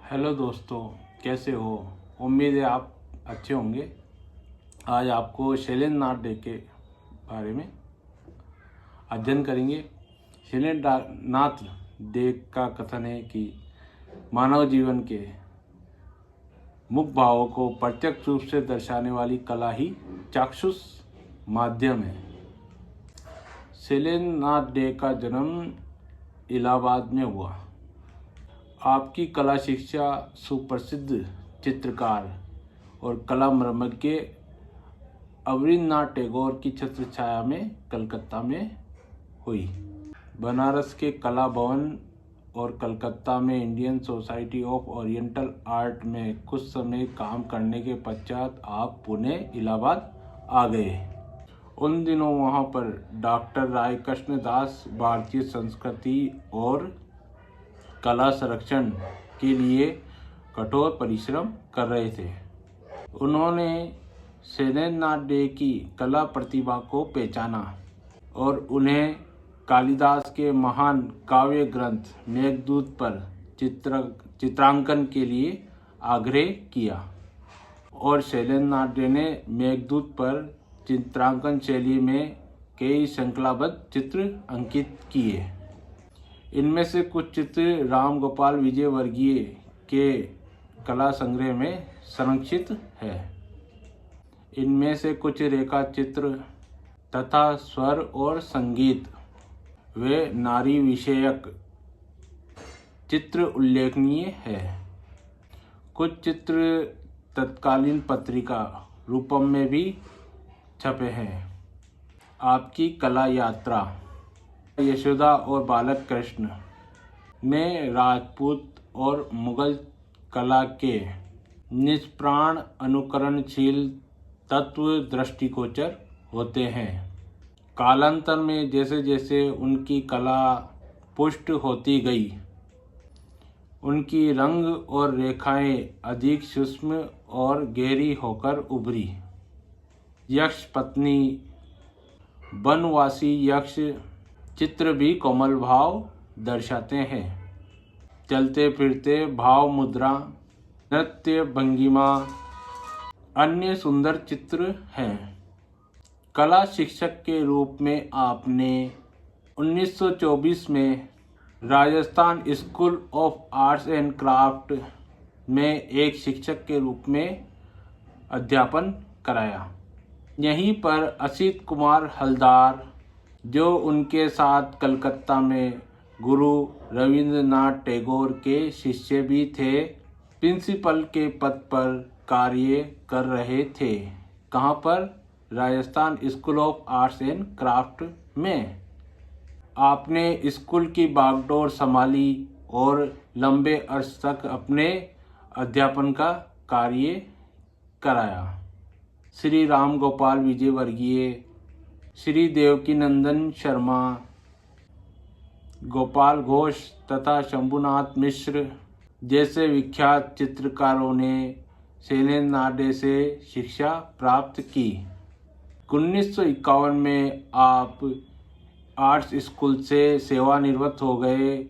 Hello दोस्तों, कैसे हो। उम्मीद है आप अच्छे होंगे। आज आपको शैलेंद्र डे के बारे में अध्ययन करेंगे। शैलेंद्र डे का कथन है कि मानव जीवन के मुख्य भावों को प्रत्यक्ष रूप से दर्शाने वाली कला ही चाक्षुष माध्यम है। शैलेंद्र डे का जन्म इलाहाबाद में हुआ। आपकी कला शिक्षा सुप्रसिद्ध चित्रकार और कला मर्मज्ञ अवनींद्रनाथ टैगोर की छत्र छाया में कलकत्ता में हुई। बनारस के कला भवन और कलकत्ता में Indian society of oriental art में कुछ समय काम करने के पश्चात आप पुणे इलाहाबाद आ गए। उन दिनों वहाँ पर डॉक्टर राय कृष्ण दास भारतीय संस्कृति और कला संरक्षण के लिए कठोर परिश्रम कर रहे थे। उन्होंने शैलेंद्र डे की कला प्रतिभा को पहचाना और उन्हें कालिदास के महान काव्य ग्रंथ मेघदूत पर चित्रांकन के लिए आग्रह किया और शैलेंद्र डे ने मेघदूत पर चित्रांकन शैली में कई श्रृंखलाबद्ध चित्र अंकित किए। इनमें से कुछ चित्र राम गोपाल विजयवर्गीय के कला संग्रह में संरक्षित है। इनमें से कुछ रेखा चित्र तथा स्वर और संगीत व नारी विषयक चित्र उल्लेखनीय है। कुछ चित्र तत्कालीन पत्रिका रूपम में भी छपे हैं। आपकी कला यात्रा। यशोदा और बालक कृष्ण में राजपूत और मुगल कला के निष्प्राण अनुकरणशील तत्व दृष्टिगोचर होते हैं। कालांतर में जैसे जैसे उनकी कला पुष्ट होती गई, उनकी रंग और रेखाएं अधिक सूक्ष्म और गहरी होकर उभरी। यक्ष पत्नी, वनवासी यक्ष चित्र भी कोमल भाव दर्शाते हैं। चलते फिरते भाव मुद्रा, नृत्य भंगिमा अन्य सुंदर चित्र हैं। कला शिक्षक के रूप में आपने 1924 में Rajasthan school of arts and craft में एक शिक्षक के रूप में अध्यापन कराया। यहीं पर असित कुमार हलदार, जो उनके साथ कलकत्ता में गुरु रविंद्रनाथ टैगोर के शिष्य भी थे, प्रिंसिपल के पद पर कार्य कर रहे थे। कहाँ पर? Rajasthan school of arts and craft में। आपने स्कूल की बागडोर संभाली और लंबे अर्स तक अपने अध्यापन का कार्य कराया। श्री राम गोपाल विजयवर्गीय, श्री देवकीनंदन शर्मा, गोपाल घोष तथा शंभुनाथ मिश्र जैसे विख्यात चित्रकारों ने शैलेंद्र डे से शिक्षा प्राप्त की। 1951 में आप आर्ट्स स्कूल से सेवानिवृत्त हो गए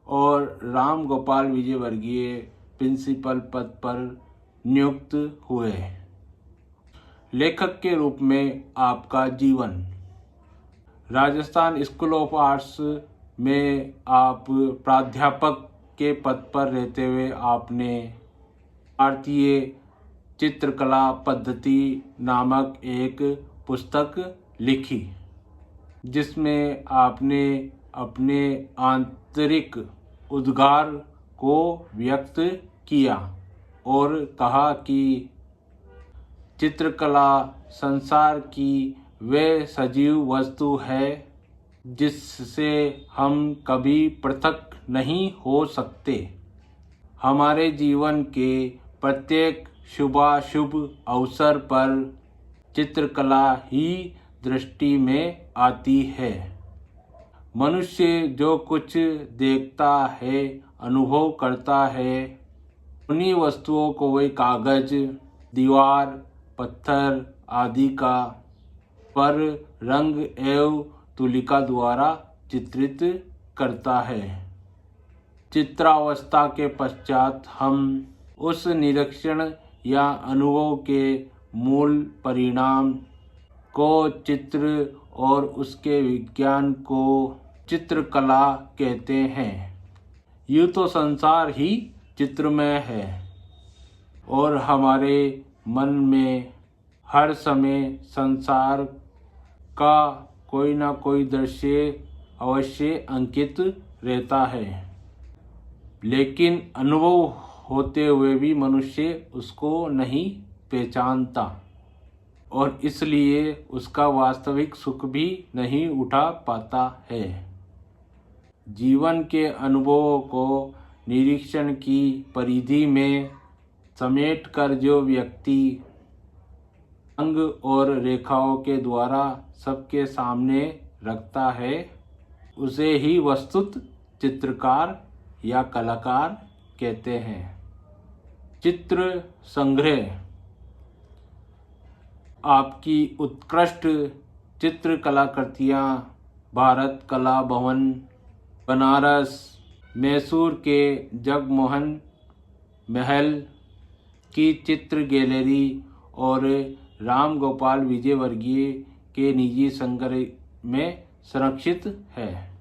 और राम गोपाल विजयवर्गीय प्रिंसिपल पद पर नियुक्त हुए। लेखक के रूप में आपका जीवन। राजस्थान स्कूल ऑफ आर्ट्स में आप प्राध्यापक के पद पर रहते हुए आपने भारतीय चित्रकला पद्धति नामक एक पुस्तक लिखी, जिसमें आपने अपने आंतरिक उद्गार को व्यक्त किया और कहा कि चित्रकला संसार की वह सजीव वस्तु है जिससे हम कभी पृथक नहीं हो सकते। हमारे जीवन के प्रत्येक शुभाशुभ अवसर पर चित्रकला ही दृष्टि में आती है। मनुष्य जो कुछ देखता है, अनुभव करता है, उन्हीं वस्तुओं को वह कागज, दीवार, पत्थर आदि का पर रंग एवं तुलिका द्वारा चित्रित करता है। चित्रावस्था के पश्चात हम उस निरीक्षण या अनुभव के मूल परिणाम को चित्र और उसके विज्ञान को चित्रकला कहते हैं। यूँ तो संसार ही चित्रमय है और हमारे मन में हर समय संसार का कोई ना कोई दृश्य अवश्य अंकित रहता है, लेकिन अनुभव होते हुए भी मनुष्य उसको नहीं पहचानता और इसलिए उसका वास्तविक सुख भी नहीं उठा पाता है। जीवन के अनुभवों को निरीक्षण की परिधि में समेटकर जो व्यक्ति अंग और रेखाओं के द्वारा सबके सामने रखता है, उसे ही वस्तुत चित्रकार या कलाकार कहते हैं। चित्र संग्रह आपकी उत्कृष्ट चित्र कलाकृतियाँ भारत कला भवन, बनारस, मैसूर के जगमोहन महल की चित्र गैलरी और राम गोपाल विजयवर्गीय के निजी संग्रह में संरक्षित है।